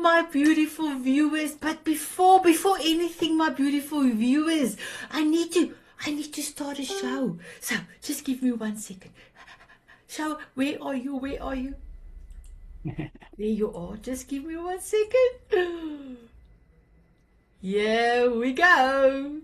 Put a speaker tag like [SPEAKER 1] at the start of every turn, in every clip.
[SPEAKER 1] my beautiful viewers. But before anything, my beautiful viewers, I need to start a show. So just give me 1 second. So where are you? Where are you? There you are. Just give me 1 second. Here we go.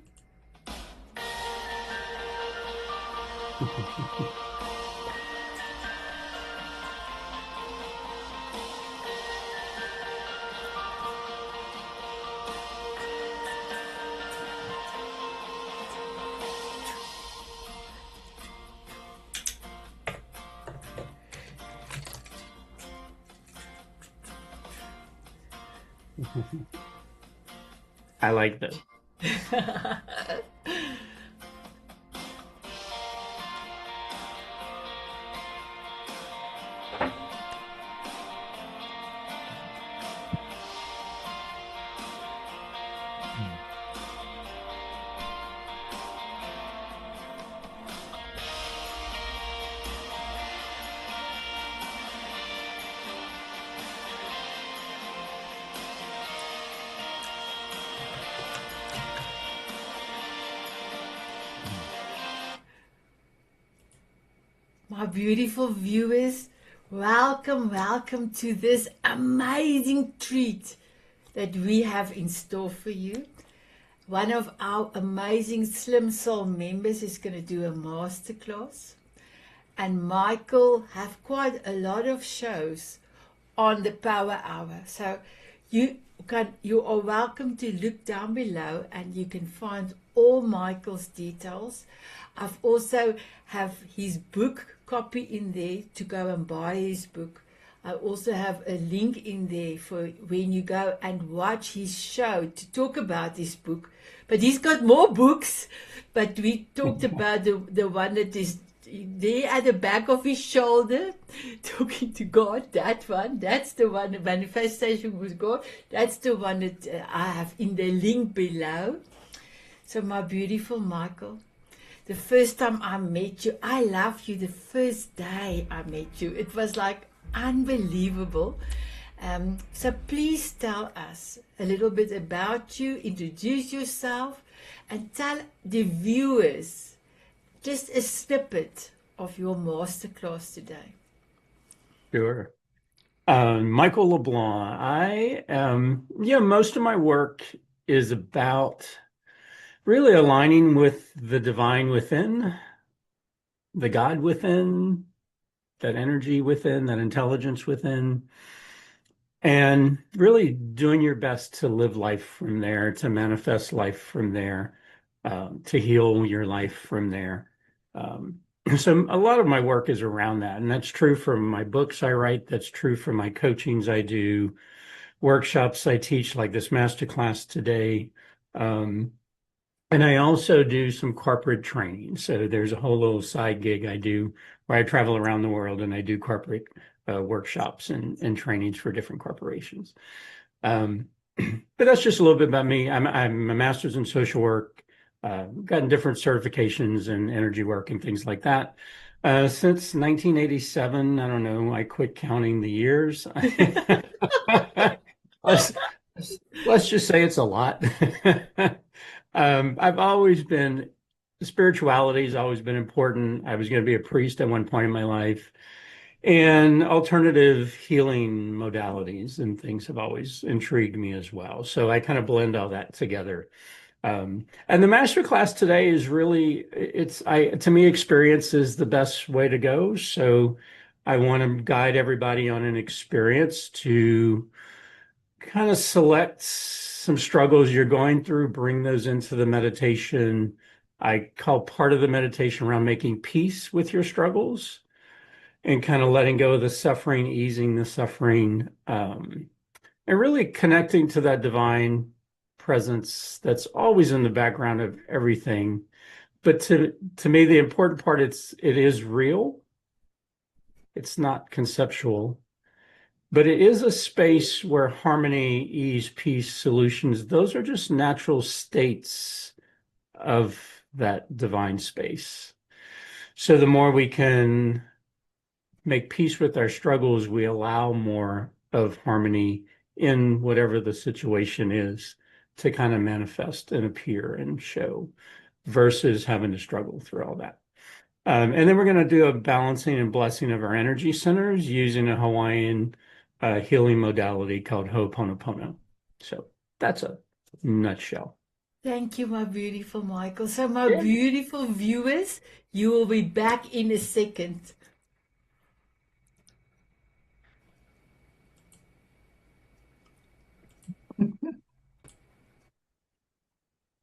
[SPEAKER 2] I like this.
[SPEAKER 1] My beautiful viewers, welcome to this amazing treat that we have in store for you. One of our amazing Slim Soul members is going to do a masterclass, and Michael have quite a lot of shows on the Power Hour. So you are welcome to look down below, and you can find all Michael's details. I've also have his book copy in there to go and buy his book. I also have a link in there for when you go and watch his show to talk about his book. But he's got more books, but we talked about the one that is there at the back of his shoulder, talking to God. That one, that's the one, the manifestation with God. That's the one that I have in the link below. So my beautiful Michael, the first time I met you, I loved you the first day I met you. It was like unbelievable. So please tell us a little bit about you, introduce yourself, and tell the viewers just a snippet of your masterclass today.
[SPEAKER 2] Sure. Michael LeBlanc. Most of my work is about really aligning with the divine within, the God within, that energy within, that intelligence within, and really doing your best to live life from there, to manifest life from there, to heal your life from there. So a lot of my work is around that, and that's true for my books I write. That's true for my coachings I do, workshops I teach, like this masterclass today. And I also do some corporate training. So there's a whole little side gig I do where I travel around the world and I do corporate workshops and trainings for different corporations. But that's just a little bit about me. I'm a master's in social work, gotten different certifications in energy work and things like that. Since 1987, I don't know, I quit counting the years. let's, let's just say it's a lot. I've always been, spirituality has always been important. I was going to be a priest at one point in my life, and alternative healing modalities and things have always intrigued me as well. So I kind of blend all that together. And the masterclass today is really, to me, experience is the best way to go. So I want to guide everybody on an experience to kind of select some struggles you're going through, bring those into the meditation. I call part of the meditation around making peace with your struggles and kind of letting go of the suffering, easing the suffering, and really connecting to that divine presence that's always in the background of everything. But to me, the important part, it is real. It's not conceptual. But it is a space where harmony, ease, peace, solutions, those are just natural states of that divine space. So the more we can make peace with our struggles, we allow more of harmony, in whatever the situation is to kind of manifest and appear and show versus having to struggle through all that. And then we're going to do a balancing and blessing of our energy centers using a Hawaiian healing modality called Ho'oponopono. So that's a nutshell.
[SPEAKER 1] Thank you, my beautiful Michael. So, my
[SPEAKER 2] Yeah.
[SPEAKER 1] beautiful viewers, you will be back in a second.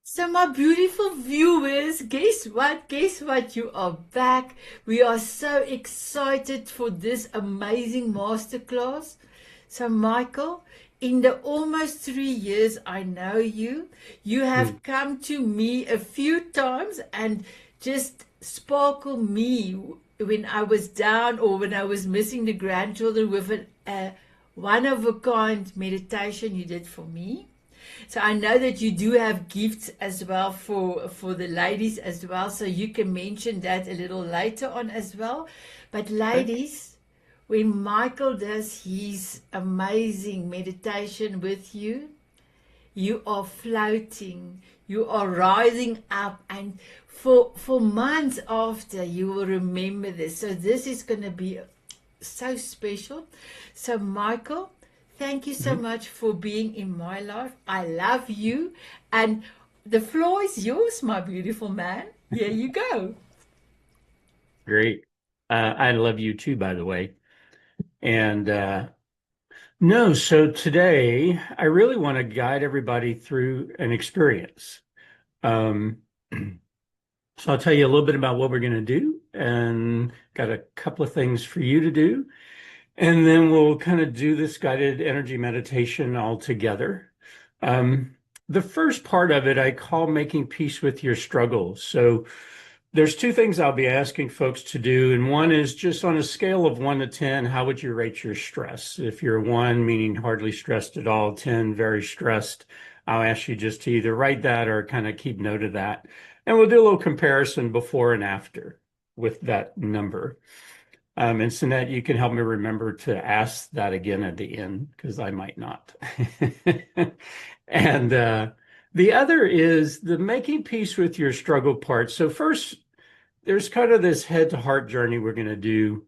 [SPEAKER 1] So, my beautiful viewers, guess what? Guess what? You are back. We are so excited for this amazing masterclass. So, Michael, in the almost 3 years I know you, you have come to me a few times and just sparkle me when I was down or when I was missing the grandchildren with a one of a kind meditation you did for me. So I know that you do have gifts as well for the ladies as well. So you can mention that a little later on as well. But
[SPEAKER 2] Okay.
[SPEAKER 1] ladies, when Michael does his amazing meditation with you, you are floating, you are rising up, and for months after you will remember this. So this is going to be so special. So, Michael, thank you so
[SPEAKER 2] Mhm.
[SPEAKER 1] much for being in my life. I love you, and the floor is yours, my beautiful man. Here you go.
[SPEAKER 2] Great. I love you too, by the way. And no, so today I really want to guide everybody through an experience. Um, so I'll tell you a little bit about what we're going to do and got a couple of things for you to do. And then we'll kind of do this guided energy meditation all together. Um, the first part of it I call making peace with your struggles. So there's two things I'll be asking folks to do. And one is just on a scale of 1 to 10, how would you rate your stress? If you're 1, meaning hardly stressed at all, 10, very stressed, I'll ask you just to either write that or kind of keep note of that. And we'll do a little comparison before and after with that number. And Sanet, you can help me remember to ask that again at the end because I might not. And the other is the making peace with your struggle part. So first, there's kind of this head to heart journey we're going to do.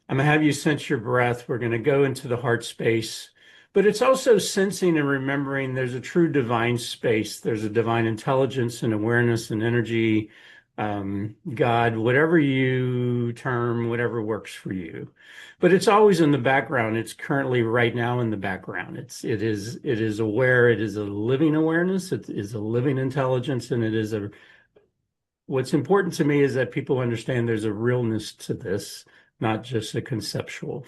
[SPEAKER 2] I'm going to have you sense your breath. We're going to go into the heart space, but it's also sensing and remembering there's a true divine space. There's a divine intelligence and awareness and energy, God, whatever you term, whatever works for you. But it's always in the background. It's currently right now in the background. It is aware. It is a living awareness. It is a living intelligence, and it is a what's important to me is that people understand there's a realness to this, not just a conceptual.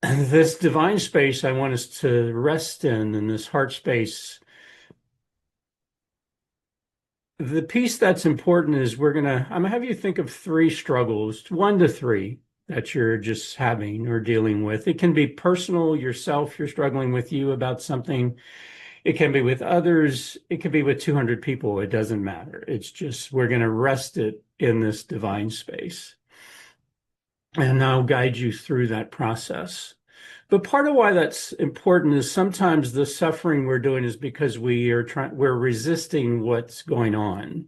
[SPEAKER 2] This divine space I want us to rest in this heart space. The piece that's important is I'm gonna have you think of 3 struggles, 1 to 3 that you're just having or dealing with. It can be personal, yourself, you're struggling with you about something. It can be with others. It could be with 200 people. It doesn't matter. It's just we're going to rest it in this divine space. And I'll guide you through that process. But part of why that's important is sometimes the suffering we're doing is because we're resisting what's going on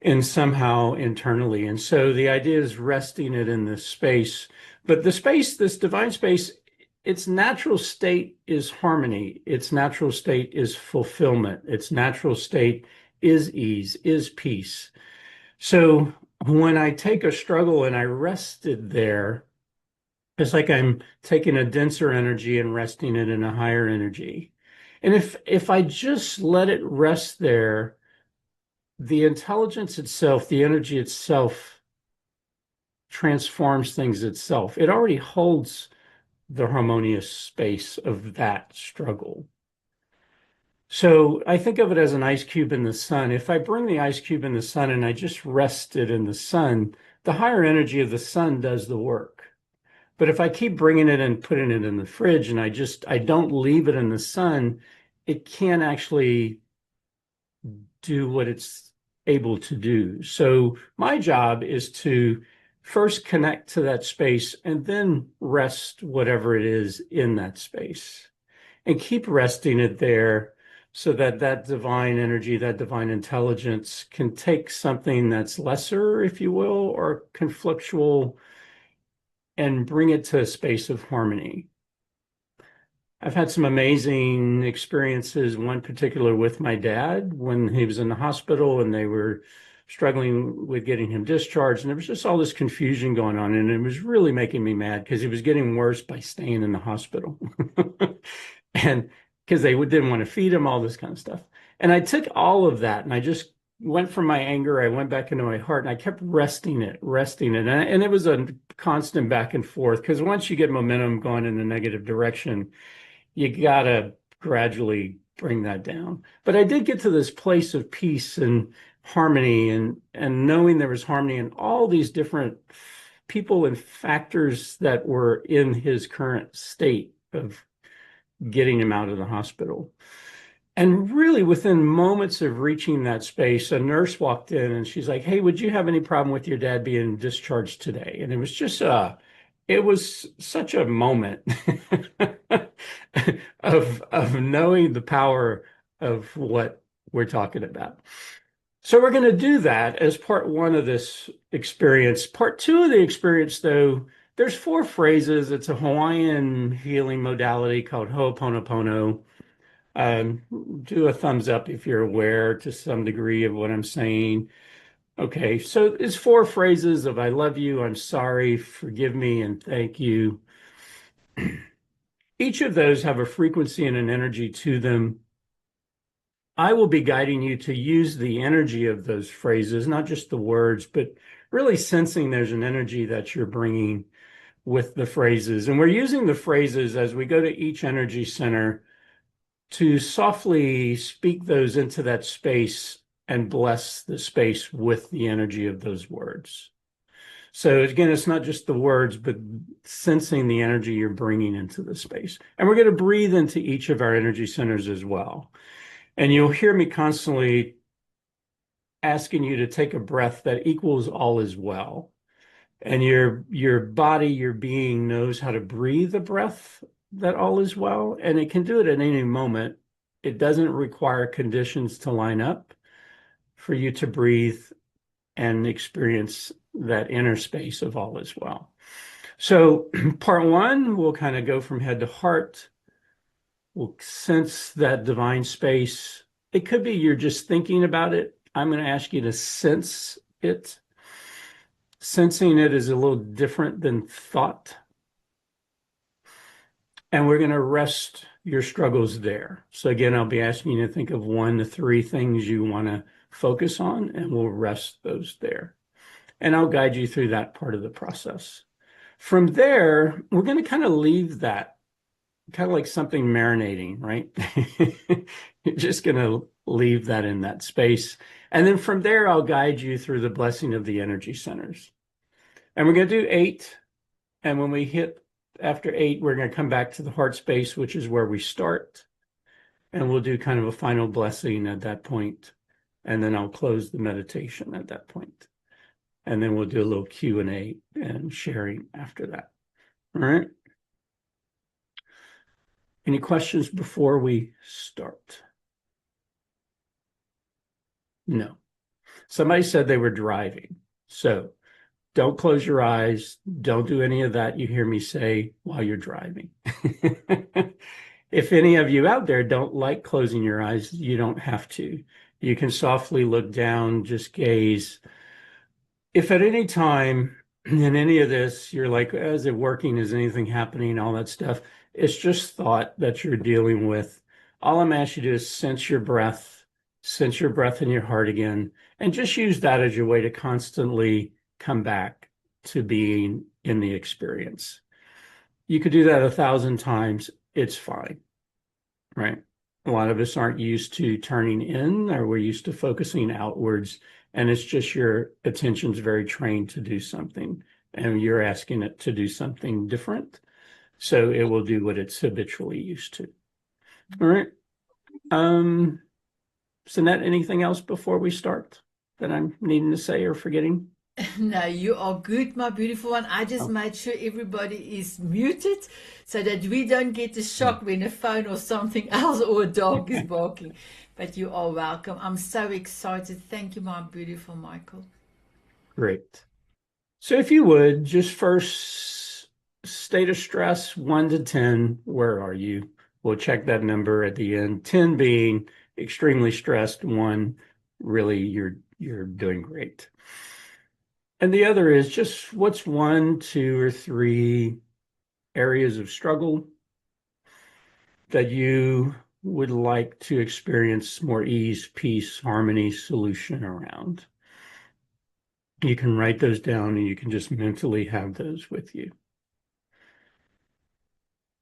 [SPEAKER 2] and somehow internally. And so the idea is resting it in this space. But the space, this divine space, its natural state is harmony. Its natural state is fulfillment. Its natural state is ease, is peace. So when I take a struggle and I rest it there, it's like I'm taking a denser energy and resting it in a higher energy. And if I just let it rest there, the intelligence itself, the energy itself transforms things itself. It already holds the harmonious space of that struggle. So I think of it as an ice cube in the sun. If I bring the ice cube in the sun and I just rest it in the sun, the higher energy of the sun does the work. But if I keep bringing it and putting it in the fridge and I don't leave it in the sun, it can't actually do what it's able to do. So my job is to first connect to that space and then rest whatever it is in that space. and keep resting it there so that that divine energy, that divine intelligence can take something that's lesser, if you will, or conflictual and bring it to a space of harmony. I've had some amazing experiences, one particular with my dad when he was in the hospital and they were struggling with getting him discharged. And there was just all this confusion going on. And it was really making me mad because he was getting worse by staying in the hospital. And because they didn't want to feed him, all this kind of stuff. And I took all of that and I just went from my anger, I went back into my heart and I kept resting it. And it was a constant back and forth because once you get momentum going in a negative direction, you gotta gradually bring that down. But I did get to this place of peace and harmony and knowing there was harmony in all these different people and factors that were in his current state of getting him out of the hospital. And really within moments of reaching that space, a nurse walked in and she's like, "Hey, would you have any problem with your dad being discharged today?" And it was just it was such a moment of knowing the power of what we're talking about. So we're going to do that as part one of this experience. Part two of the experience, though, there's 4 phrases. It's a Hawaiian healing modality called Ho'oponopono. Do a thumbs up if you're aware to some degree of what I'm saying. Okay, so it's 4 phrases of I love you, I'm sorry, forgive me, and thank you. Each of those have a frequency and an energy to them. I will be guiding you to use the energy of those phrases, not just the words, but really sensing there's an energy that you're bringing with the phrases. And we're using the phrases as we go to each energy center to softly speak those into that space and bless the space with the energy of those words. So again, it's not just the words, but sensing the energy you're bringing into the space. And we're going to breathe into each of our energy centers as well. And you'll hear me constantly asking you to take a breath that equals all is well. And your body, your being knows how to breathe a breath that all is well, and it can do it at any moment. It doesn't require conditions to line up for you to breathe and experience that inner space of all is well. So part one, we'll kind of go from head to heart. We'll sense that divine space. It could be you're just thinking about it. I'm going to ask you to sense it. Sensing it is a little different than thought. And we're going to rest your struggles there. So again, I'll be asking you to think of 1 to 3 things you want to focus on, and we'll rest those there. And I'll guide you through that part of the process. From there, we're going to kind of leave that kind of like something marinating, right? You're just going to leave that in that space. And then from there, I'll guide you through the blessing of the energy centers. And we're going to do 8. And when we hit after 8, we're going to come back to the heart space, which is where we start. And we'll do kind of a final blessing at that point. And then I'll close the meditation at that point. And then we'll do a little Q&A and sharing after that. All right. Any questions before we start? No. Somebody said they were driving. So don't close your eyes. Don't do any of that you hear me say while you're driving. If any of you out there don't like closing your eyes, you don't have to. You can softly look down, just gaze. If at any time in any of this, you're like, is it working? Is anything happening? All that stuff. It's just thought that you're dealing with. All I'm asking you to do is sense your breath in your heart again, and just use that as your way to constantly come back to being in the experience. You could do that 1,000 times. It's fine, right? A lot of us aren't used to turning in, or we're used to focusing outwards, and it's just your attention's very trained to do something, and you're asking it to do something different. So it will do what it's habitually used to. All right. Sanet, anything else before we start that I'm needing to say or forgetting?
[SPEAKER 1] No, you are good, my beautiful one. I just
[SPEAKER 2] Oh,
[SPEAKER 1] made sure everybody is muted so that we don't get a shock when a phone or something else or a dog is barking. But you are welcome. I'm so excited. Thank you, my beautiful Michael.
[SPEAKER 2] great. So if you would, just first state of stress, 1 to 10, where are you? We'll check that number at the end. 10 being extremely stressed, 1, really you're doing great. And the other is just what's 1, 2, or 3 areas of struggle that you would like to experience more ease, peace, harmony, solution around. You can write those down and you can just mentally have those with you.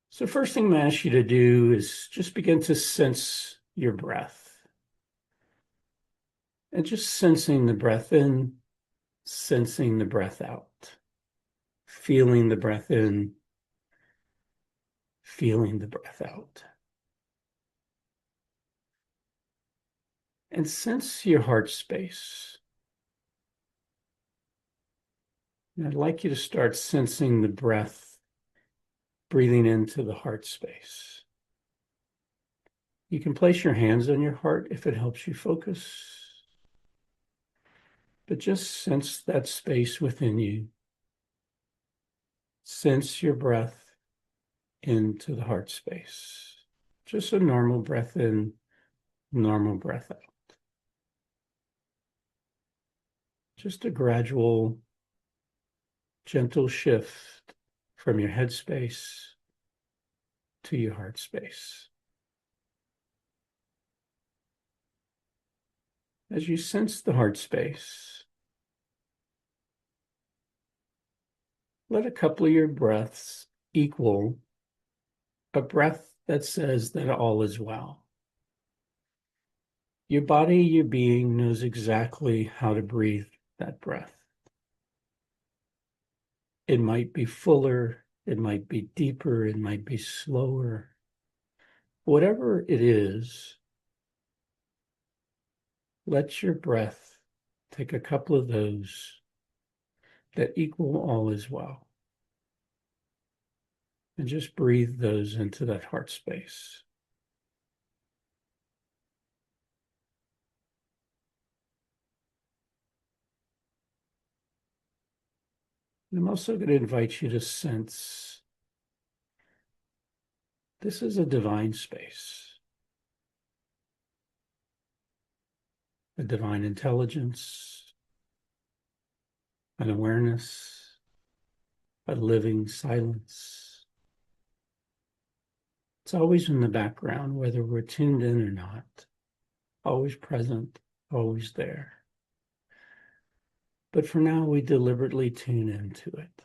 [SPEAKER 2] So first thing I'm going to ask you to do is just begin to sense your breath. And just sensing the breath in, sensing the breath out. Feeling the breath in, feeling the breath out. And sense your heart space. And I'd like you to start sensing the breath, breathing into the heart space. You can place your hands on your heart if it helps you focus. But just sense that space within you. Sense your breath into the heart space. Just a normal breath in, normal breath out. Just a gradual, gentle shift from your head space to your heart space. As you sense the heart space, let a couple of your breaths equal a breath that says that all is well. Your body, your being knows exactly how to breathe that breath. It might be fuller, it might be deeper, it might be slower. Whatever it is, let your breath take a couple of those that equal all is well. And just breathe those into that heart space. And I'm also going to invite you to sense this is a divine space, a divine intelligence, an awareness, a living silence. It's always in the background, whether we're tuned in or not, always present, always there. But for now, we deliberately tune into it.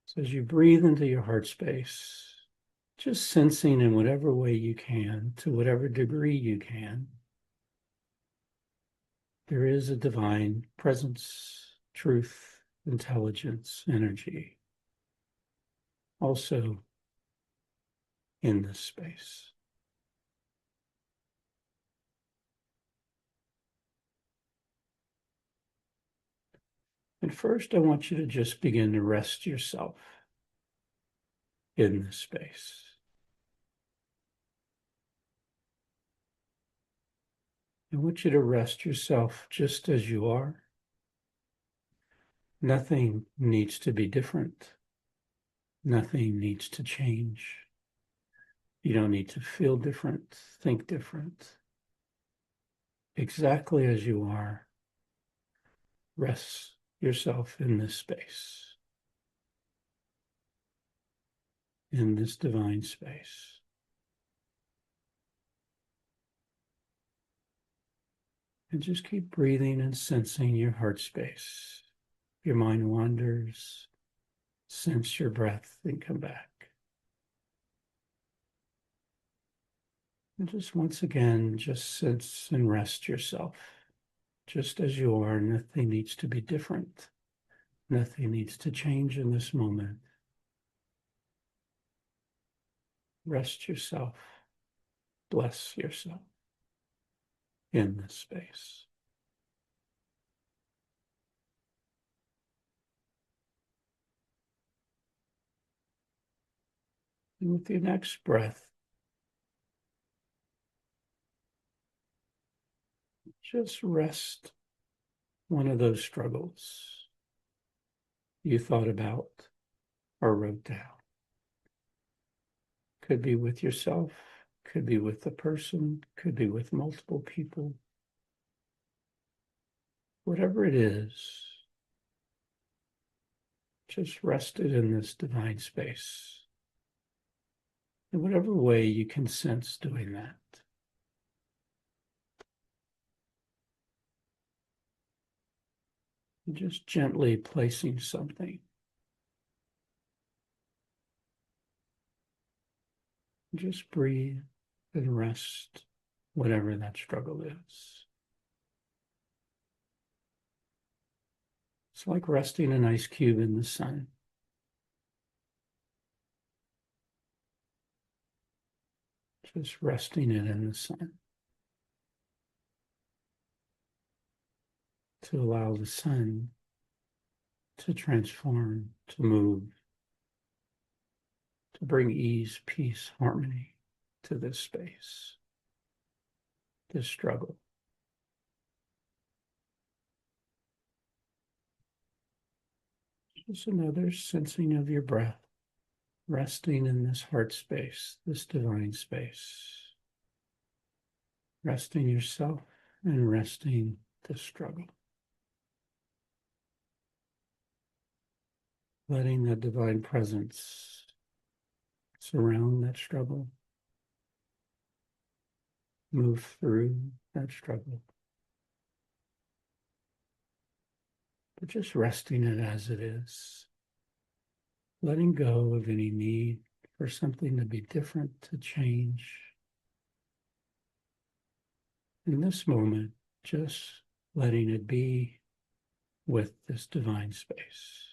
[SPEAKER 2] So as you breathe into your heart space, just sensing in whatever way you can, to whatever degree you can, there is a divine presence, truth, intelligence, energy, also in this space. And first, I want you to just begin to rest yourself in this space. I want you to rest yourself just as you are. Nothing needs to be different. Nothing needs to change. You don't need to feel different, think different. Exactly as you are, rest yourself in this space, in this divine space. And just keep breathing and sensing your heart space. Your mind wanders, sense your breath, and come back. And just once again, just sense and rest yourself. Just as you are, nothing needs to be different. Nothing needs to change in this moment. Rest yourself. Bless yourself in this space. And with your next breath, just rest one of those struggles you thought about or wrote down. Could be with yourself, could be with the person, could be with multiple people. Whatever it is, just rest it in this divine space. In whatever way you can sense doing that. Just gently placing something. Just breathe and rest whatever that struggle is. It's like resting an ice cube in the sun. Just resting it in the sun to allow the sun to transform, to move, to bring ease, peace, harmony to this space, this struggle. Just another sensing of your breath, resting in this heart space, this divine space, resting yourself and resting the struggle. Letting that divine presence surround that struggle, move through that struggle, but just resting it as it is, letting go of any need for something to be different, to change. In this moment, just letting it be with this divine space,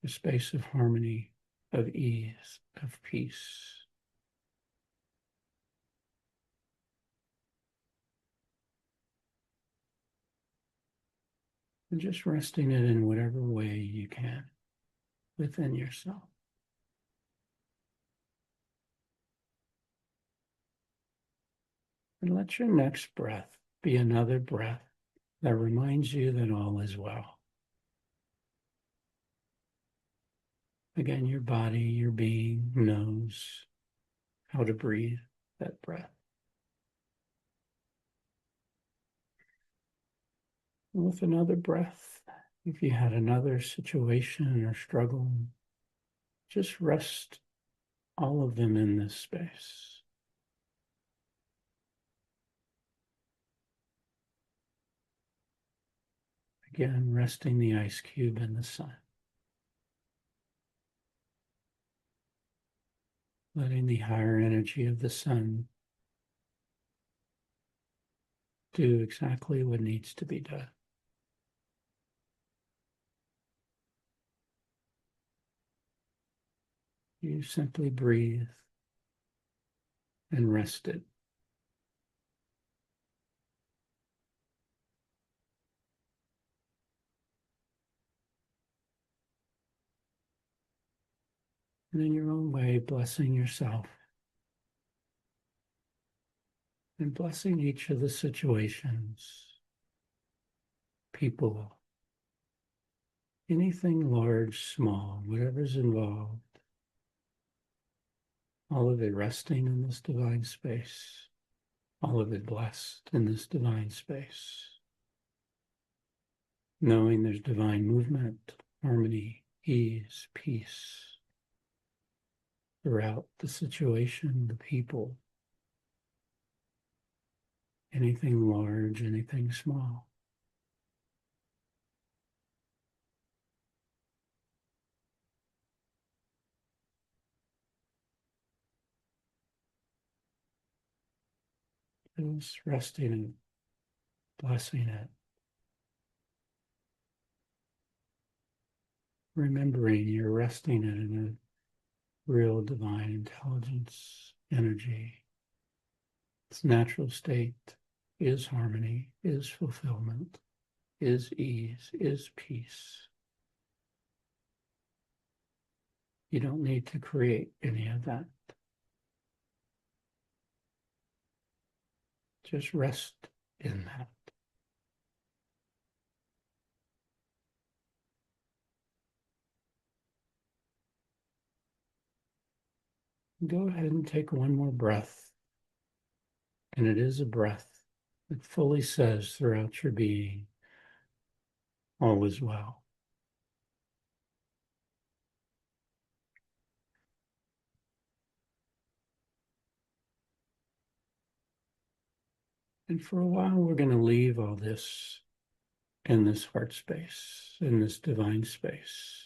[SPEAKER 2] a space of harmony, of ease, of peace. And just resting it in whatever way you can within yourself. And let your next breath be another breath that reminds you that all is well. Again, your body, your being knows how to breathe that breath. And with another breath, if you had another situation or struggle, just rest all of them in this space. Again, resting the ice cube in the sun. Letting the higher energy of the sun do exactly what needs to be done. You simply breathe and rest it. And in your own way, blessing yourself and blessing each of the situations, people, anything large, small, whatever's involved, all of it resting in this divine space, all of it blessed in this divine space, knowing there's divine movement, harmony, ease, peace throughout the situation, the people, anything large, anything small. Just resting and blessing it. Remembering you're resting it in a real divine intelligence, energy. Its natural state is harmony, is fulfillment, is ease, is peace. You don't need to create any of that. Just rest in that. Go ahead and take one more breath. And it is a breath that fully says throughout your being, all is well. And for a while, we're going to leave all this in this heart space, in this divine space.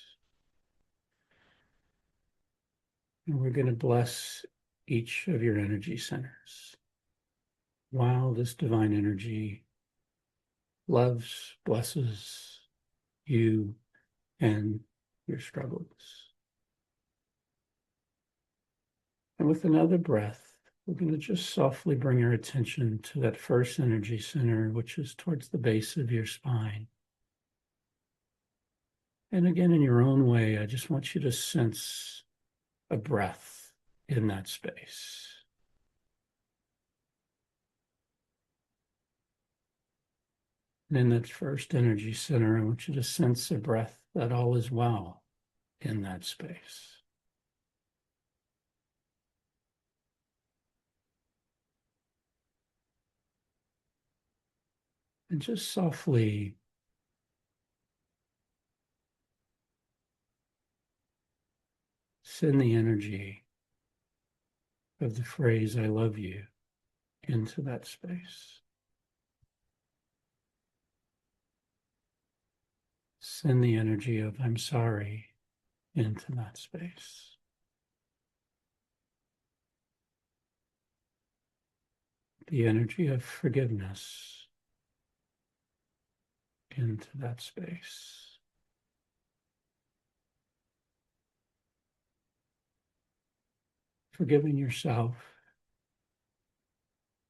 [SPEAKER 2] And we're going to bless each of your energy centers while this divine energy loves, blesses you and your struggles. And with another breath, we're going to just softly bring our attention to that first energy center, which is towards the base of your spine. And again, in your own way, I just want you to sense a breath in that space. And in that first energy center, I want you to sense a breath that all is well in that space. And just softly send the energy of the phrase, I love you, into that space. Send the energy of I'm sorry into that space. The energy of forgiveness into that space. Forgiving yourself,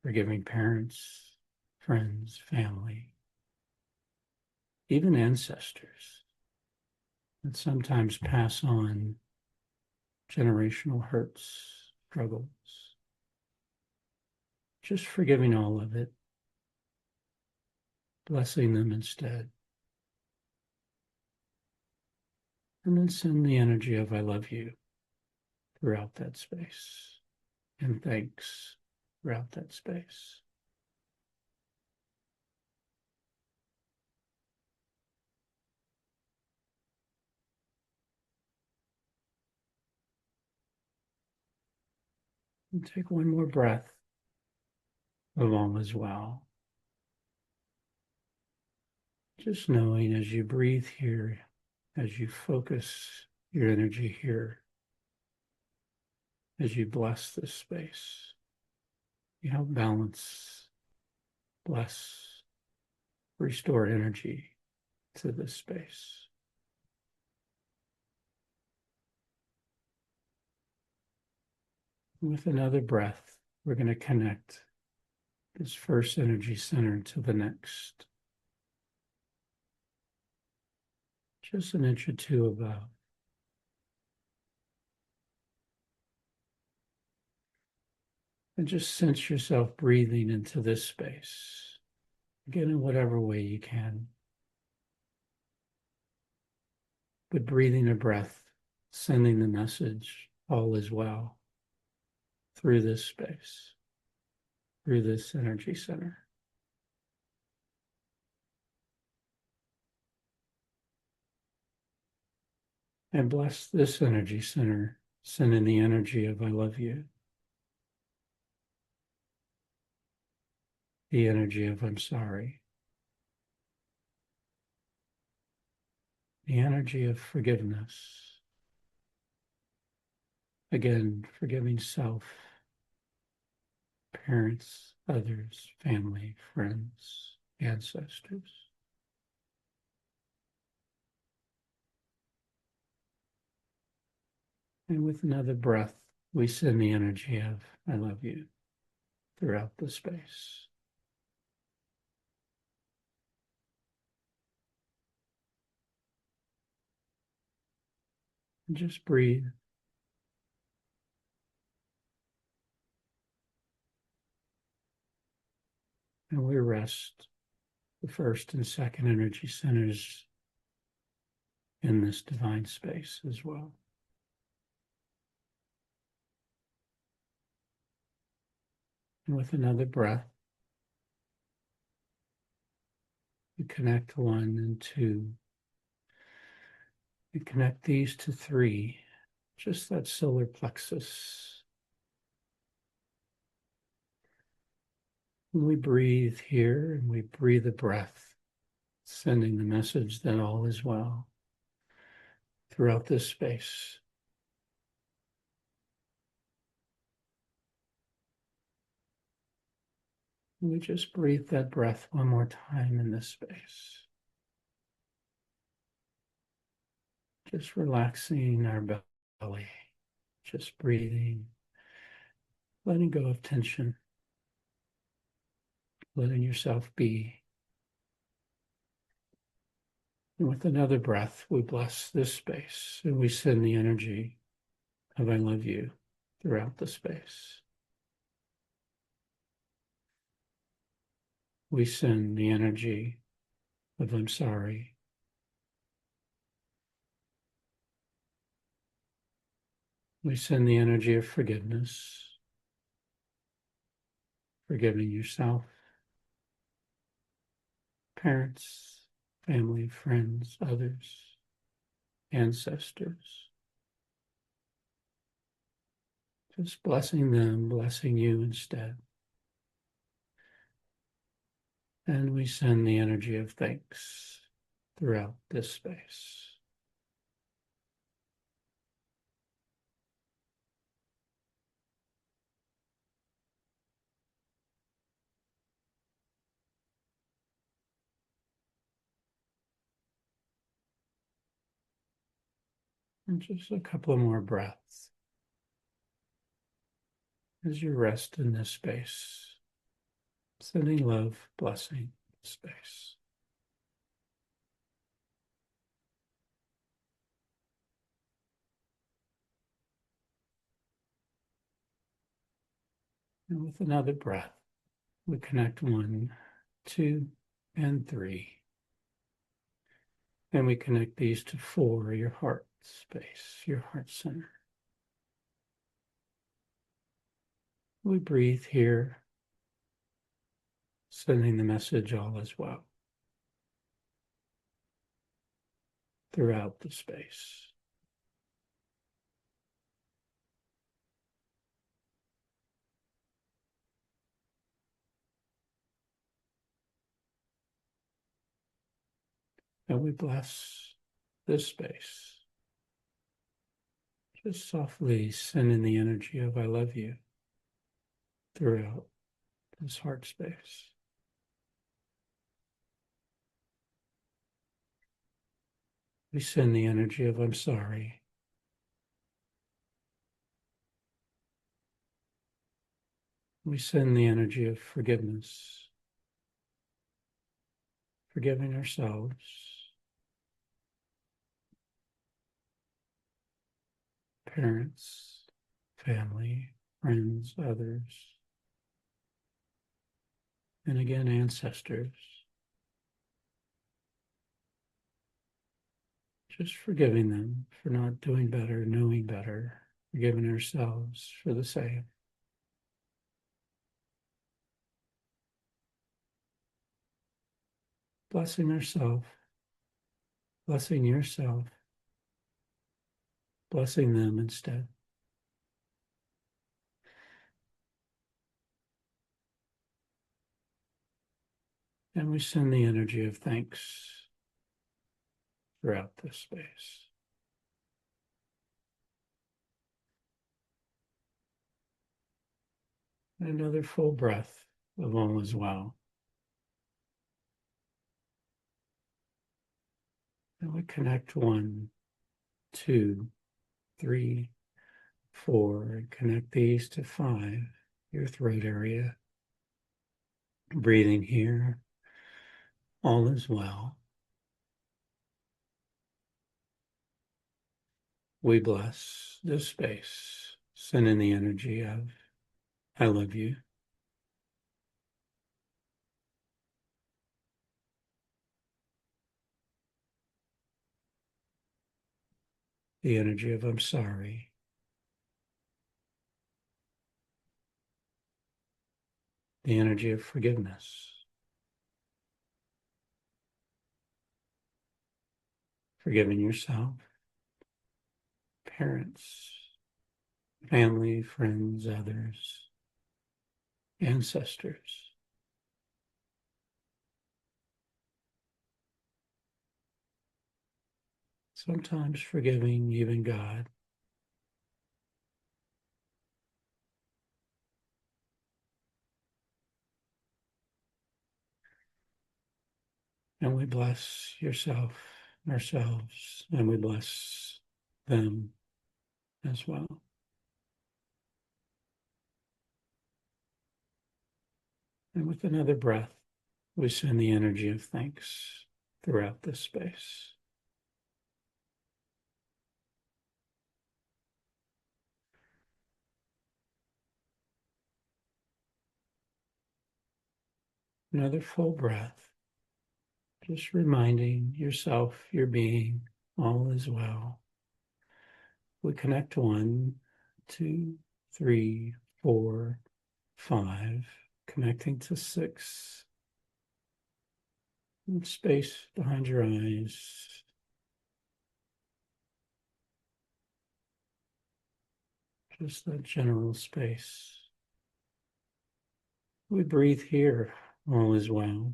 [SPEAKER 2] forgiving parents, friends, family, even ancestors that sometimes pass on generational hurts, struggles. Just forgiving all of it, blessing them instead. And then send the energy of I love you throughout that space. And thanks throughout that space. And take one more breath of all is well. Just knowing as you breathe here, as you focus your energy here, as you bless this space, you help balance, bless, restore energy to this space. With another breath, we're going to connect this first energy center to the next. Just an inch or two above. And just sense yourself breathing into this space. Again, in whatever way you can. But breathing a breath, sending the message, all is well, through this space, through this energy center. And bless this energy center, sending the energy of I love you, the energy of I'm sorry, the energy of forgiveness. Again, forgiving self, parents, others, family, friends, ancestors. And with another breath, we send the energy of I love you throughout the space. And just breathe rest the first and second energy centers in this divine space as well. And with another breath, you connect 1 and 2. You connect these to 3, just that solar plexus. And we breathe here and we breathe a breath, sending the message that all is well throughout this space. We just breathe that breath one more time in this space. Just relaxing our belly, just breathing, letting go of tension, letting yourself be. And with another breath, we bless this space and we send the energy of I love you throughout the space. We send the energy of I'm sorry. We send the energy of forgiveness, forgiving yourself, parents, family, friends, others, ancestors. Just blessing them, blessing you instead. And we send the energy of thanks throughout this space. And just a couple more breaths as you rest in this space, sending love, blessing, space. And with another breath, we connect 1, 2, and 3. And we connect these to 4, your heart space, your heart center. We breathe here, sending the message all is well throughout the space. And we bless this space, just softly sending the energy of I love you throughout this heart space. We send the energy of I'm sorry. We send the energy of forgiveness, forgiving ourselves, parents, family, friends, others, and again, ancestors. Just forgiving them for not doing better, knowing better, forgiving ourselves for the same. Blessing ourselves, blessing yourself, blessing them instead. And we send the energy of thanks throughout this space. And another full breath of all is well. And we connect 1, 2, 3, 4, and connect these to 5, your throat area. Breathing here, all is well. We bless this space, sending the energy of I love you. the energy of I'm sorry, the energy of forgiveness, forgiving yourself, parents, family, friends, others, ancestors. Sometimes forgiving even God. And we bless yourself, ourselves, and we bless them as well. And with another breath, we send the energy of thanks throughout this space. Another full breath, just reminding yourself, your being, all is well. We connect 1, 2, 3, 4, 5, connecting to 6. Space behind your eyes. Just that general space. We breathe here, all is well.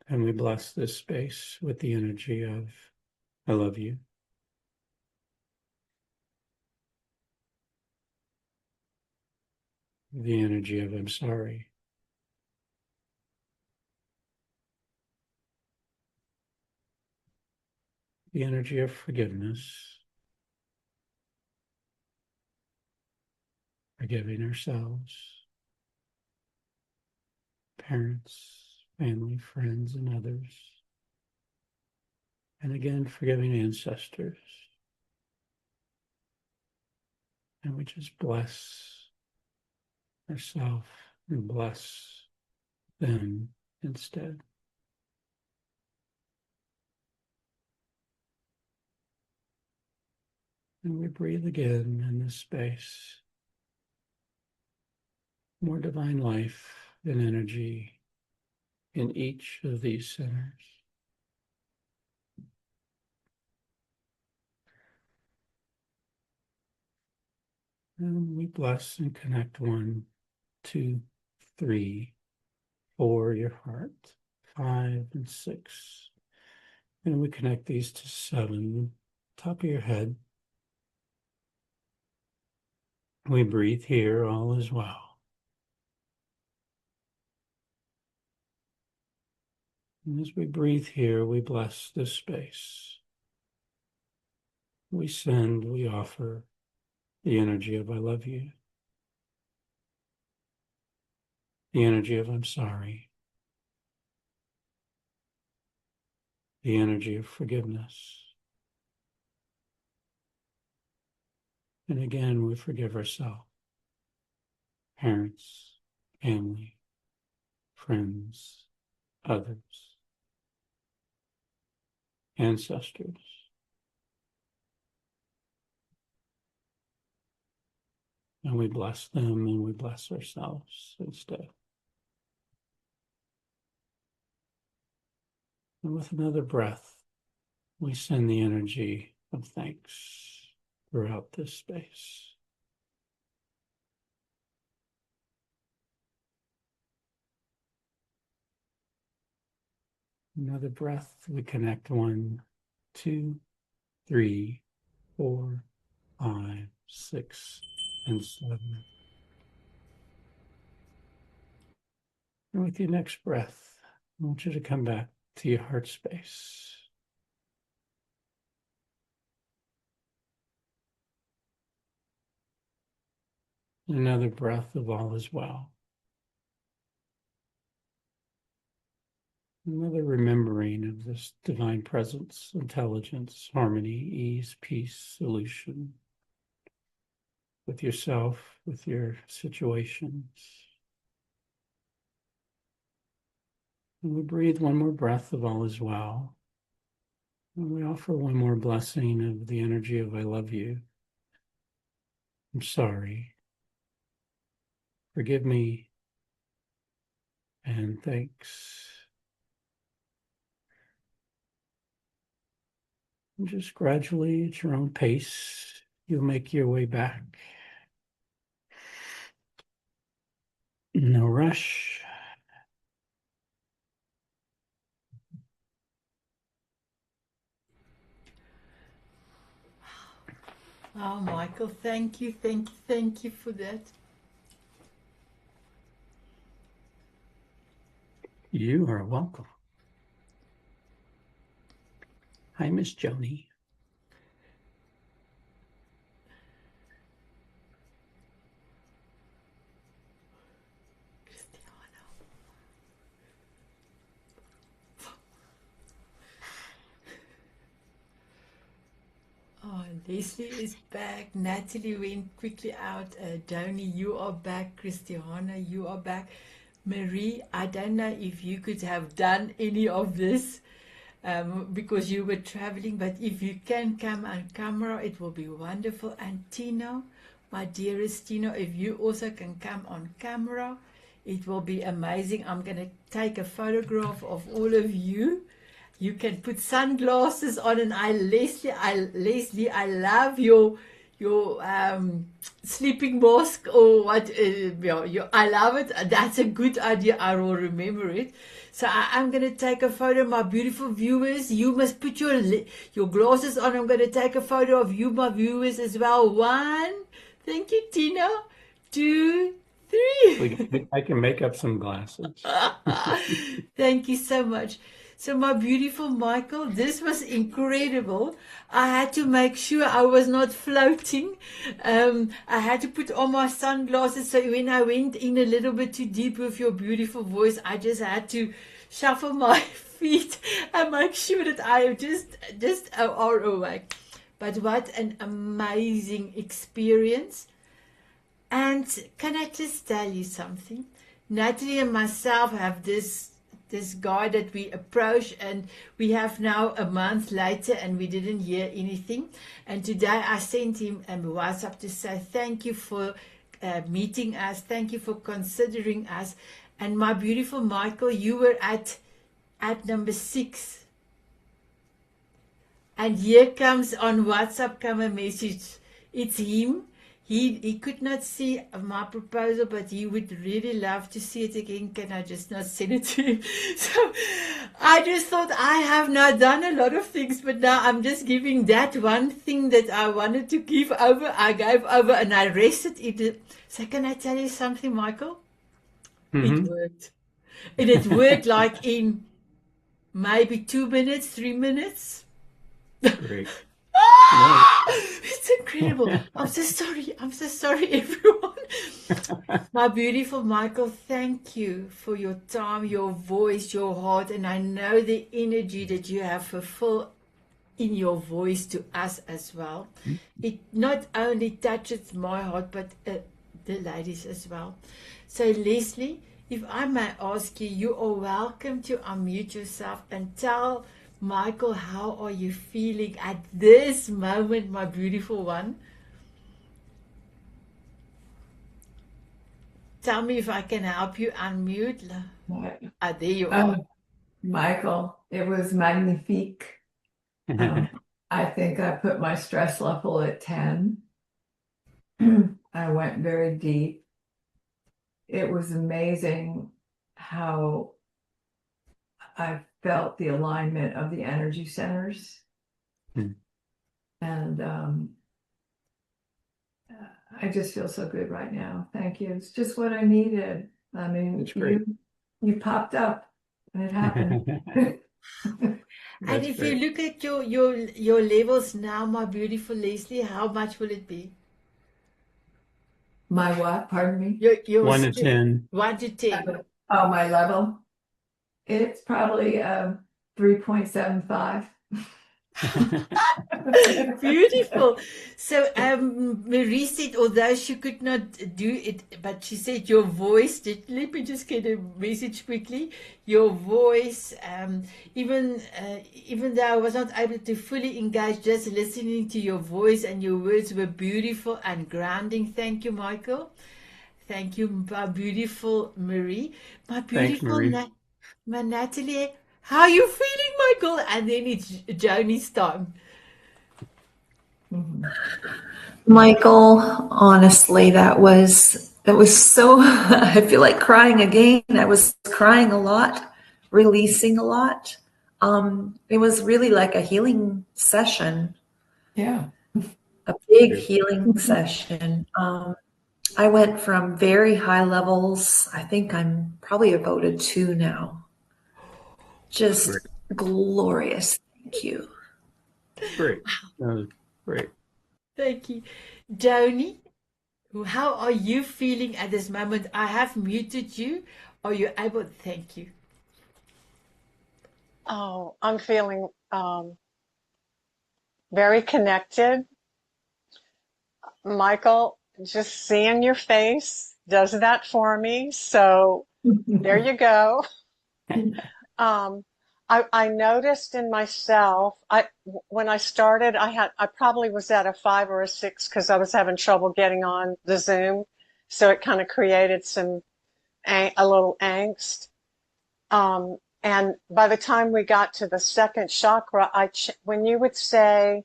[SPEAKER 2] And we bless this space with the energy of I love you. The energy of I'm sorry. The energy of forgiveness. Forgiving ourselves, parents, family, friends, and others. And again, forgiving ancestors. And we just bless ourselves and bless them instead. And we breathe again in this space. More divine life and energy in each of these centers. And we bless and connect 1, 2, 3, 4, your heart, 5 and 6. And we connect these to 7, top of your head. We breathe here, all is well. And as we breathe here, we bless this space. We send, we offer the energy of I love you, the energy of I'm sorry, the energy of forgiveness. And again, we forgive ourselves, parents, family, friends, others, ancestors. And we bless them and we bless ourselves instead. And with another breath, we send the energy of thanks throughout this space. Another breath, we connect 1, 2, 3, 4, 5, 6, and 7. And with your next breath, I want you to come back to your heart space. Another breath of all is well. Another remembering of this divine presence, intelligence, harmony, ease, peace, solution with yourself, with your situations. And we breathe 1 more breath of all is well. And we offer one more blessing of the energy of I love you. I'm sorry. Forgive me. And thanks. And just gradually, at your own pace, you'll make your way back. No rush.
[SPEAKER 1] Oh, Michael, thank you, thank you, thank you for that.
[SPEAKER 2] You are welcome. Hi, Miss Joni.
[SPEAKER 1] Oh, Leslie is back. Natalie went quickly out. Doni, you are back. Christiana, you are back. Marie, I don't know if you could have done any of this because you were traveling, but if you can come on camera, it will be wonderful. And Tino, my dearest Tino, if you also can come on camera, it will be amazing. I'm going to take a photograph of all of you. You can put sunglasses on, and Leslie, I love your sleeping mask or what? I love it. That's a good idea. I will remember it. So I'm going to take a photo, my beautiful viewers. You must put your glasses on. I'm going to take a photo of you, my viewers, as well. 1, thank you, Tina. 2, 3.
[SPEAKER 2] I can make up some glasses.
[SPEAKER 1] Thank you so much. So, my beautiful Michael, this was incredible. I had to make sure I was not floating. I had to put on my sunglasses. So, when I went in a little bit too deep with your beautiful voice, I just had to shuffle my feet and make sure that I am just are awake. But what an amazing experience. And can I just tell you something? Natalie and myself have this guy that we approach, and we have now a month later and we didn't hear anything. And today I sent him a WhatsApp to say thank you for meeting us, thank you for considering us. And my beautiful Michael, you were at number 6, and here comes on WhatsApp come a message. It's him. He could not see my proposal, but he would really love to see it again. Can I just not send it to him? So I just thought I have now done a lot of things, but now I'm just giving that one thing that I wanted to give over. I gave over and I rested it. So can I tell you something, Michael? It worked. And it worked like in maybe 2 minutes, 3 minutes.
[SPEAKER 2] Great.
[SPEAKER 1] It's incredible. I'm so sorry. I'm so sorry, everyone. My beautiful Michael, thank you for your time, your voice, your heart, and I know the energy that you have fulfilled in your voice to us as well. It not only touches my heart, but the ladies as well. So, Leslie, if I may ask you, you are welcome to unmute yourself and tell Michael, how are you feeling at this moment, my beautiful one? Tell me if I can help you unmute. There you are.
[SPEAKER 3] Michael, it was magnifique. I think I put my stress level at 10. I went very deep. It was amazing how I felt the alignment of the energy centers. And I just feel so good right now. Thank you. It's just what I needed. I mean, you popped up and it happened.
[SPEAKER 1] And if you look at your levels now, my beautiful Leslie, how much will it be?
[SPEAKER 3] My what? Pardon me?
[SPEAKER 1] Your
[SPEAKER 2] 1 to 10.
[SPEAKER 1] 1 to 10.
[SPEAKER 3] Oh, my level? It's probably 3.75.
[SPEAKER 1] Beautiful. So, Marie said, although she could not do it, but she said your voice, let me just get a message quickly. Your voice, even though I was not able to fully engage, just listening to your voice and your words were beautiful and grounding. Thank you, Michael. Thank you, my beautiful Marie. My
[SPEAKER 2] Thanks,
[SPEAKER 1] beautiful
[SPEAKER 2] Marie.
[SPEAKER 1] my Natalie. How are you feeling, Michael? And then it's Joni's time.
[SPEAKER 3] Michael, honestly, that was so I feel like crying again. I was crying a lot, releasing a lot. It was really like a healing session.
[SPEAKER 4] Yeah.
[SPEAKER 3] A big healing session. I went from very high levels. I think I'm probably about a 2 now. Just
[SPEAKER 2] Great.
[SPEAKER 3] glorious. Thank you.
[SPEAKER 2] Great. That was great.
[SPEAKER 1] Thank you. Joni, how are you feeling at this moment? I have muted you. Are you able? Thank you.
[SPEAKER 5] Oh, I'm feeling very connected. Michael, just seeing your face does that for me. So there you go. Um, I noticed in myself, when I started, I probably was at a 5 or a 6 because I was having trouble getting on the Zoom. So it kind of created a little angst. And by the time we got to the second chakra, when you would say,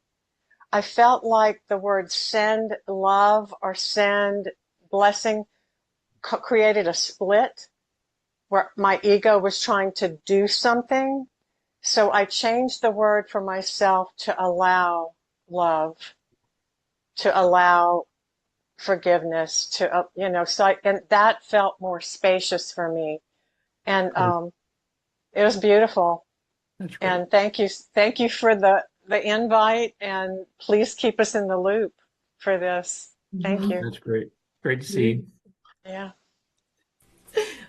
[SPEAKER 5] I felt like the word send love or send blessing created a split where my ego was trying to do something. So I changed the word for myself to allow love, to allow forgiveness, and that felt more spacious for me. And it was beautiful.
[SPEAKER 2] That's great.
[SPEAKER 5] And thank you for the invite, and please keep us in the loop for this. Thank you.
[SPEAKER 2] That's great. Great to see you.
[SPEAKER 5] Yeah.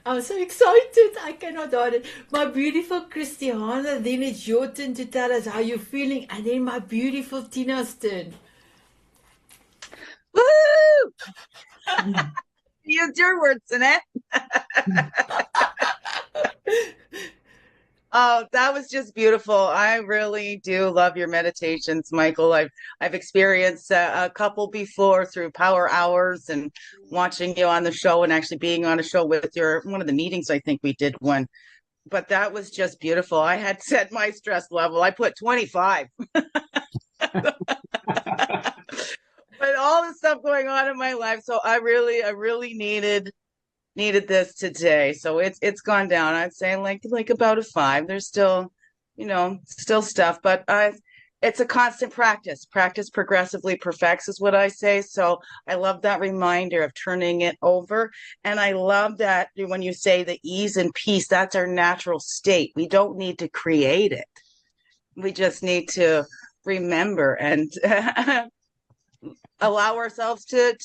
[SPEAKER 1] I'm so excited. I cannot hold it. My beautiful Christiana, then it's your turn to tell us how you're feeling. And then my beautiful Tina's turn.
[SPEAKER 6] Woo! Use your words, Sanet. Oh, that was just beautiful. I really do love your meditations, Michael. I've experienced a couple before through power hours and watching you on the show and actually being on a show with one of the meetings. I think we did one, but that was just beautiful. I had set my stress level. I put 25. But all the stuff going on in my life, so I really needed this today. So it's gone down. I'd say like about a 5. There's still, still stuff, but it's a constant practice. Practice progressively perfects is what I say. So I love that reminder of turning it over. And I love that when you say the ease and peace, that's our natural state. We don't need to create it. We just need to remember and allow ourselves to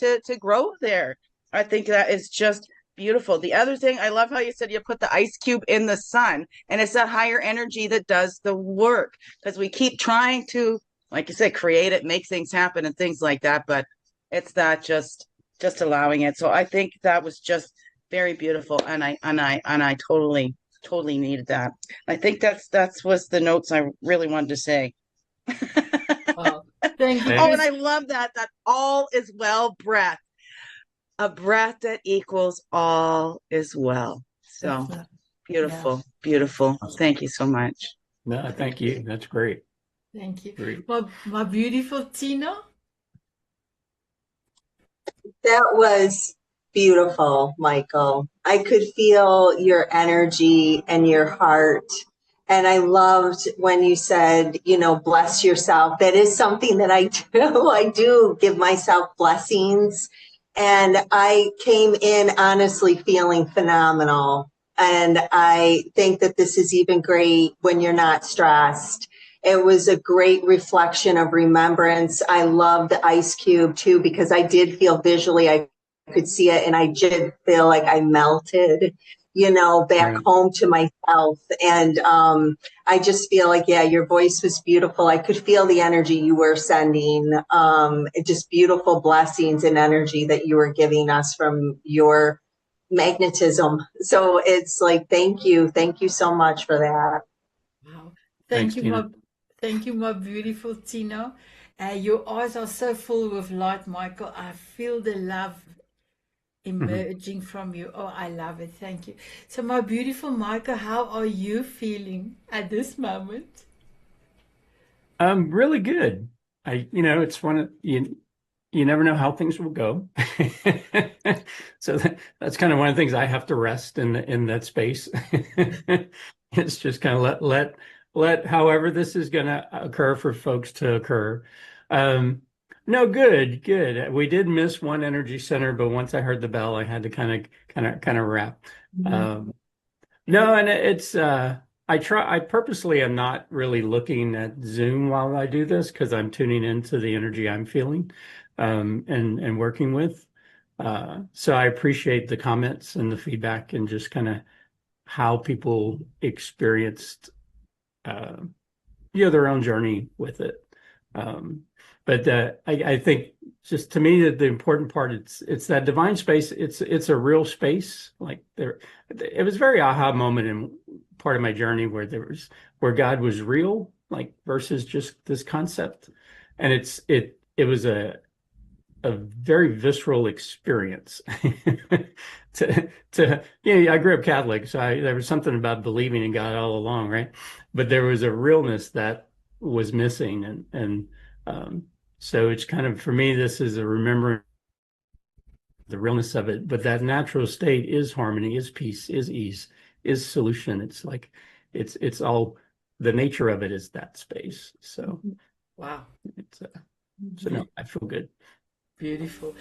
[SPEAKER 6] grow there. I think that is just beautiful. The other thing, I love how you said you put the ice cube in the sun, and it's that higher energy that does the work, because we keep trying to, like you said, create it, make things happen and things like that, but it's that just allowing it. So I think that was just very beautiful, and I totally needed that. I think that's was the notes I really wanted to say.
[SPEAKER 1] Wow. Thank you.
[SPEAKER 6] Oh, and I love that all is well breath. A breath that equals all is well. So beautiful,
[SPEAKER 1] Yeah.
[SPEAKER 6] beautiful. Thank you so much.
[SPEAKER 2] No, thank you. That's great.
[SPEAKER 1] Thank you.
[SPEAKER 2] Great.
[SPEAKER 1] My beautiful Tina.
[SPEAKER 7] That was beautiful, Michael. I could feel your energy and your heart. And I loved when you said, bless yourself. That is something that I do. I do give myself blessings. And I came in honestly feeling phenomenal. And I think that this is even great when you're not stressed. It was a great reflection of remembrance. I love the ice cube too, because I did feel visually, I could see it, and I did feel like I melted. back
[SPEAKER 2] Right.
[SPEAKER 7] home to myself. And I just feel like, yeah, your voice was beautiful. I could feel the energy you were sending, just beautiful blessings and energy that you were giving us from your magnetism. So it's like, thank you. Thank you so much for that.
[SPEAKER 1] Wow.
[SPEAKER 2] Thanks, Tina.
[SPEAKER 1] Thank you, my beautiful Tina. Your eyes are so full with light, Michael. I feel the love emerging from you. Oh, I love it. Thank you. So, my beautiful Michael, how are you feeling at this moment?
[SPEAKER 2] Really good. It's one of you never know how things will go. So that's kind of one of the things I have to rest in that space. It's just kind of let however this is going to occur for folks to occur. No, good. We did miss one energy center, but once I heard the bell, I had to kind of wrap. Um, no, and I purposely am not really looking at Zoom while I do this because I'm tuning into the energy I'm feeling and working with. So I appreciate the comments and the feedback and just kind of how people experienced uh, their own journey with it. Um, but I think just to me that the important part it's that divine space. It's a real space. Like it was a very aha moment in part of my journey where God was real, like versus just this concept, and it was a very visceral experience. I grew up Catholic, so there was something about believing in God all along, right? But there was a realness that was missing, and so it's kind of, for me, this is a remembering the realness of it. But that natural state is harmony, is peace, is ease, is solution. It's like it's all, the nature of it is that space. So
[SPEAKER 1] Wow.
[SPEAKER 2] so no, I feel good.
[SPEAKER 1] Beautiful.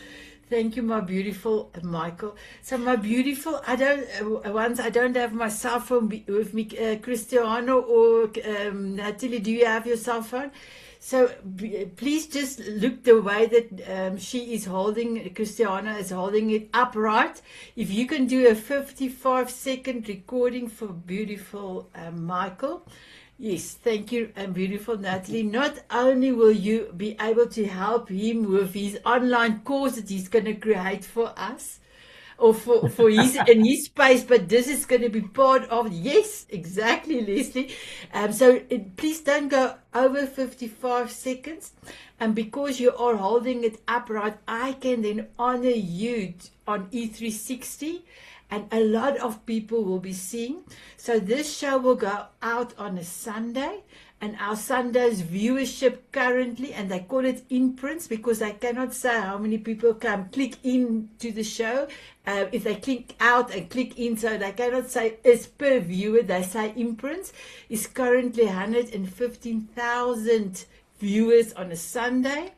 [SPEAKER 1] Thank you, my beautiful Michael. So, my beautiful, I don't have my cell phone with me, Cristiano or Natalie, do you have your cell phone? So, please just look the way that she is holding, Christiana is holding it upright. If you can do a 55-second recording for beautiful Michael. Yes, thank you, and beautiful Natalie. Not only will you be able to help him with his online course that he's going to create for us, or for his in his space, but this is going to be part of, yes, exactly, Leslie. Please don't go over 55 seconds, and because you are holding it upright, I can then honor you on E360, and a lot of people will be seeing. So this show will go out on a Sunday, and our Sunday's viewership currently, and they call it imprints because I cannot say how many people can click into the show. If they click out and click in, so they cannot say it's per viewer, they say imprints, is currently 115,000 viewers on a Sunday.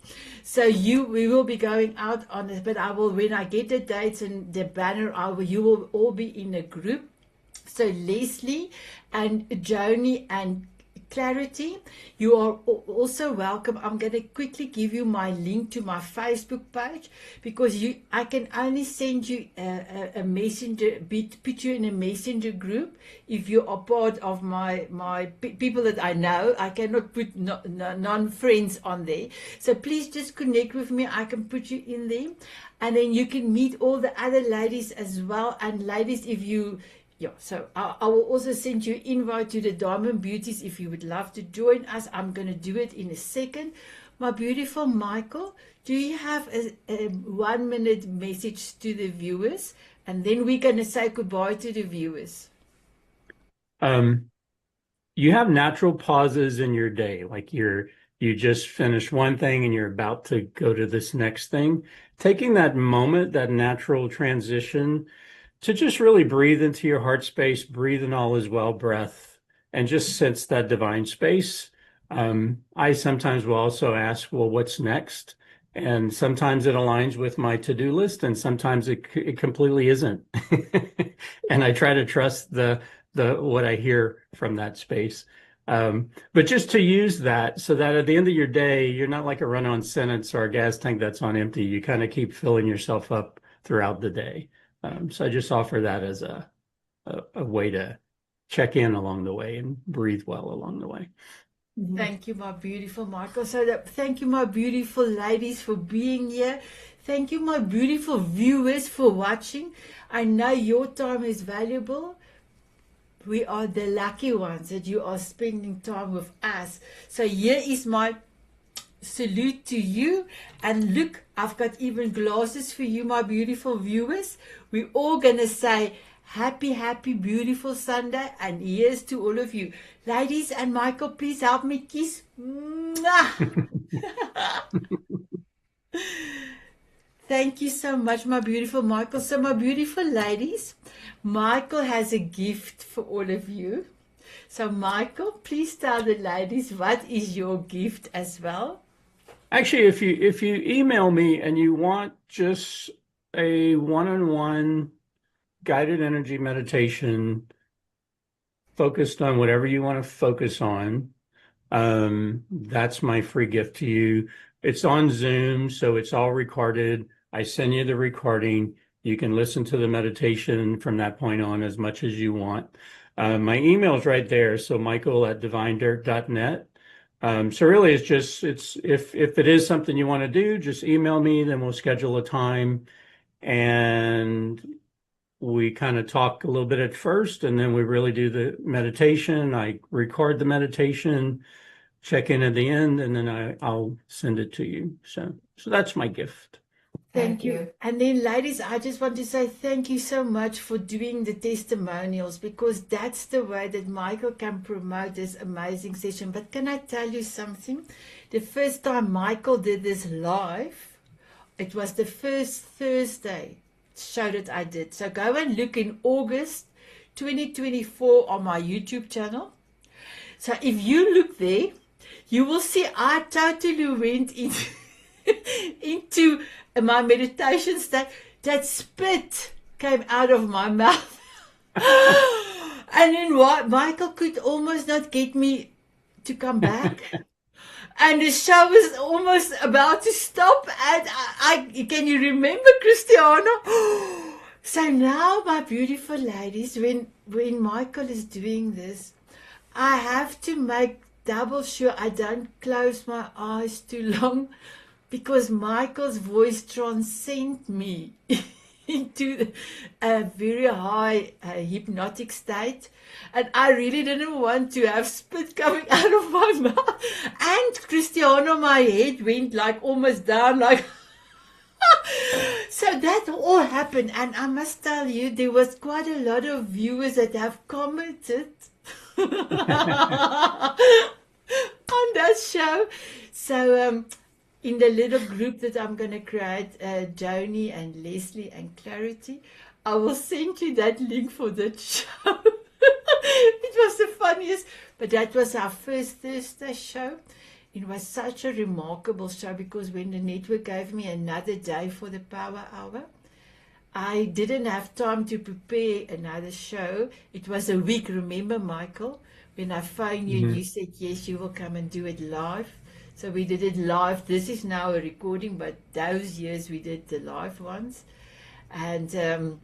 [SPEAKER 1] So we will be going out on it, but I will, when I get the dates and the banner, you will all be in a group. So Leslie and Joni and Clarity, you are also welcome. I'm going to quickly give you my link to my Facebook page, because I can only send you a messenger, put you in a messenger group if you are part of my people that I know. I cannot put non-friends on there. So please just connect with me. I can put you in there, and then you can meet all the other ladies as well. And ladies, if you so I will also send you an invite to the Diamond Beauties if you would love to join us. I'm going to do it in a second. My beautiful Michael, do you have a 1 minute message to the viewers? And then we're going to say goodbye to the viewers.
[SPEAKER 2] You have natural pauses in your day, like you just finished one thing and you're about to go to this next thing. Taking that moment, that natural transition, to just really breathe into your heart space, breathe in all is well breath, and just sense that divine space. I sometimes will also ask, well, what's next? And sometimes it aligns with my to-do list, and sometimes it completely isn't. And I try to trust the what I hear from that space. But just to use that so that at the end of your day, you're not like a run-on sentence or a gas tank that's on empty. You kind of keep filling yourself up throughout the day. So I just offer that as a way to check in along the way and breathe well along the way.
[SPEAKER 1] Thank you, my beautiful Michael. Thank you, my beautiful ladies, for being here. Thank you, my beautiful viewers, for watching. I know your time is valuable. We are the lucky ones that you are spending time with us. So here is my salute to you. And look, I've got even glasses for you, my beautiful viewers. We're all going to say happy, beautiful Sunday. And here's to all of you. Ladies and Michael, please help me kiss. Mwah! Thank you so much, my beautiful Michael. So, my beautiful ladies, Michael has a gift for all of you. So, Michael, please tell the ladies what is your gift as well.
[SPEAKER 2] Actually, if you email me and you want just a one-on-one guided energy meditation focused on whatever you want to focus on, that's my free gift to you. It's on Zoom, so it's all recorded. I send you the recording. You can listen to the meditation from that point on as much as you want. My email is right there, so michael@divinedirt.net. So really, it's if it is something you want to do, just email me, then we'll schedule a time, and we kind of talk a little bit at first, and then we really do the meditation. I record the meditation, check in at the end, and then I'll send it to you. So that's my gift.
[SPEAKER 1] Thank you. And then, ladies, I just want to say thank you so much for doing the testimonials, because that's the way that Michael can promote this amazing session. But can I tell you something? The first time Michael did this live, it was the first Thursday show that I did. So go and look in August 2024 on my YouTube channel. So if you look there, you will see I totally went into my meditation state. That spit came out of my mouth. And then Michael could almost not get me to come back. And the show was almost about to stop. And can you remember, Christiana? So now, my beautiful ladies, when Michael is doing this, I have to make double sure I don't close my eyes too long, because Michael's voice transcends me into a very high hypnotic state. And I really didn't want to have spit coming out of my mouth. And Christiana, my head went like almost down, like... So that all happened. And I must tell you, there was quite a lot of viewers that have commented on that show. So in the little group that I'm going to create, Joni and Leslie and Clarity, I will send you that link for that show. It was the funniest. But that was our first Thursday show. It was such a remarkable show, because when the network gave me another day for the Power Hour, I didn't have time to prepare another show. It was a week, remember, Michael? When I phoned you, and you said, yes, you will come and do it live. So we did it live. This is now a recording, but those years we did the live ones. And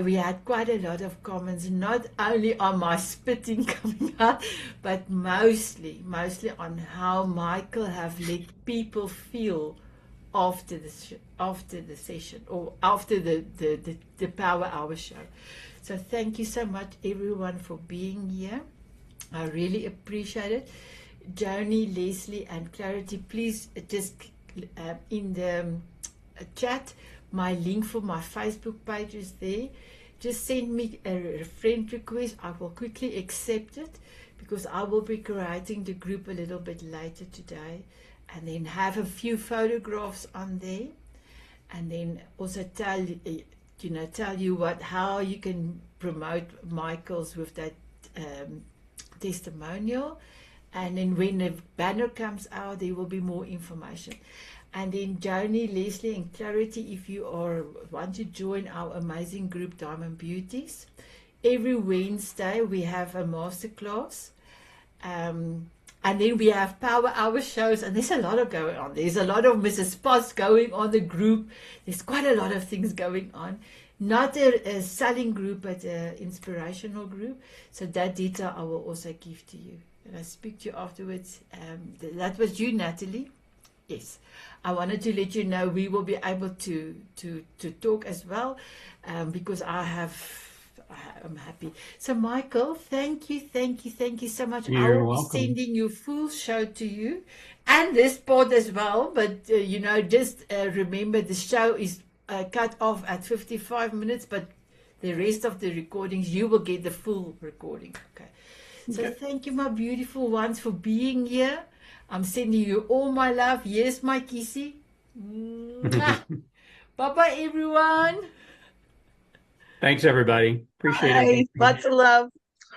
[SPEAKER 1] we had quite a lot of comments, not only on my spitting coming out, but mostly on how Michael have let people feel after the session, or after the Power Hour show. So thank you so much, everyone, for being here. I really appreciate it. Joni, Leslie, and Clarity, please just in the chat, my link for my Facebook page is there. Just send me a friend request. I will quickly accept it, because I will be creating the group a little bit later today, and then have a few photographs on there, and then also tell you how you can promote Michael's with that testimonial. And then when the banner comes out, there will be more information. And then Joni, Leslie, and Clarity, if you want to join our amazing group, Diamond Beauties, every Wednesday we have a masterclass. And then we have Power Hour shows, and there's a lot of going on. There's a lot of Mrs. Potts going on the group. There's quite a lot of things going on. not a selling group, but an inspirational group. So that detail I will also give to you. And I speak to you afterwards. That was you, Natalie. Yes, I wanted to let you know we will be able to talk as well, because I'm happy. So Michael, thank you so much. I
[SPEAKER 2] You're
[SPEAKER 1] will be
[SPEAKER 2] welcome.
[SPEAKER 1] sending your full show to you, and this part as well. But just remember the show is cut off at 55 minutes, but the rest of the recordings you will get the full recording. Okay. So
[SPEAKER 2] Okay.
[SPEAKER 1] thank you, my beautiful ones, for being here. I'm sending you all my love. Yes, my kissy. Bye bye, everyone.
[SPEAKER 2] Thanks, everybody. Appreciate it.
[SPEAKER 6] Bye. Lots of love.